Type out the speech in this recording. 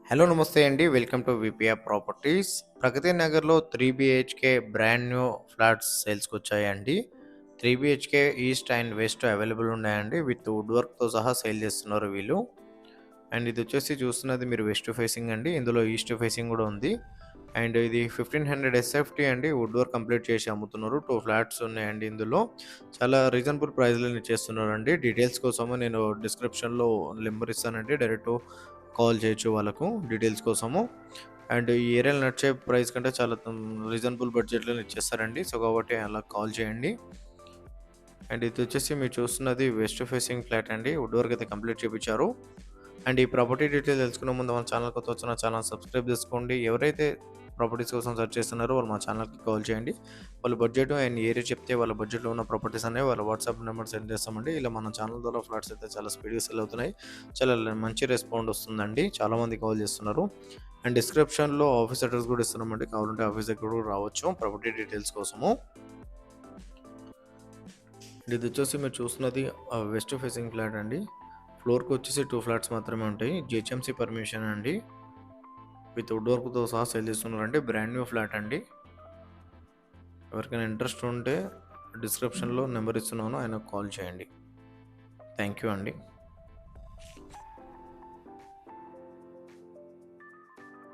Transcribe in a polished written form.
Hello నమస్తే అండి. Welcome to VPR properties. Pragathi నగర్‌లో 3 బీహెచ్‌కే బ్రాండ్ న్యూ ఫ్లాట్స్ సేల్స్‌కొచ్చాయండి. 3 BHK east and west available ఉన్నాయండి. విత్ వుడ్ వర్క్‌తో సహా సేల్ చేస్తున్నారు వీళ్ళు. అండ్ ఇదొచ్చేసి చూస్తున్నది మీరు వెస్ట్ ఫేసింగ్ అండి. ఇందులో ఈస్ట్ ఫేసింగ్ గూడా ఉంది. అండ్ ఇది 1500 ఎస్ఎఫ్టీ అండి. వుడ్ వర్క్ కంప్లీట్ చేసి అమ్ముతున్నారు. 2 ఫ్లాట్స్ ఉన్నాయండి ఇందులో. చాలా రీజనబుల్ ప్రైస్‌లోనే ఇచ్చేస్తున్నారండి. డీటెయిల్స్ కోసము నేను డిస్క్రిప్షన్‌లో నెంబర్ ఇస్తానండి. డైరెక్ట్ కాల్ చేయొచ్చు వాళ్ళకు డీటెయిల్స్ కోసము. అండ్ ఈ ఏరియాలో నడిచే ప్రైస్ కంటే చాలా రీజనబుల్ బడ్జెట్‌లోనే ఇచ్చేస్తారండి. సో, కాబట్టి అలా కాల్ చేయండి. అండ్ ఇదొచ్చేసి మీరు చూస్తున్నది వెస్ట్ ఫేసింగ్ ఫ్లాట్ అండి. వుడ్ వర్క్ అయితే కంప్లీట్ చేపిచ్చారు. అండ్ ఈ ప్రాపర్టీ డీటెయిల్స్ తెలుసుకునే ముందు మన ఛానల్ కొత్త వచ్చిన ఛానల్ సబ్స్క్రైబ్ చేసుకోండి. ఎవరైతే ప్రాపర్టీస్ కోసం సెర్చ్ చేస్తున్నారో వాళ్ళు మా ఛానల్‌కి కాల్ చేయండి. వాళ్ళ బడ్జెట్ అండ్ ఏరియా చెప్తే వాళ్ళ బడ్జెట్‌లో ఉన్న ప్రాపర్టీస్ అనేవి వాళ్ళ వాట్సాప్ నెంబర్ సెండ్ చేస్తామండి. ఇలా మన ఛానల్ ద్వారా ఫ్లాట్స్ అయితే చాలా స్పీడ్‌గా సెల్ అవుతున్నాయి. చాలా మంచి రెస్పాండ్ వస్తుందండి. చాలామంది కాల్ చేస్తున్నారు. అండ్ డిస్క్రిప్షన్‌లో ఆఫీస్ అడ్రెస్ కూడా ఇస్తున్నామండి. కావాలంటే ఆఫీస్ దగ్గర కూడా రావచ్చు ప్రాపర్టీ డీటెయిల్స్ కోసము. ఇది వచ్చేసి మీరు చూస్తున్నది వెస్ట్ ఫేసింగ్ ఫ్లాట్ అండి. ఫ్లోర్‌కి వచ్చేసి 2 ఫ్లాట్స్ మాత్రమే ఉంటాయి. జీహెచ్ఎంసీ పర్మిషన్ అండి. విత్ వుడ్ వర్క్‌తో సహా సేల్ చేస్తున్నారండి. బ్రాండ్ న్యూ ఫ్లాట్ అండి. ఎవరికైనా ఇంట్రెస్ట్ ఉంటే డిస్క్రిప్షన్‌లో నెంబర్ ఇస్తున్నాను. ఆయనకు కాల్ చేయండి. థ్యాంక్ యూ అండి.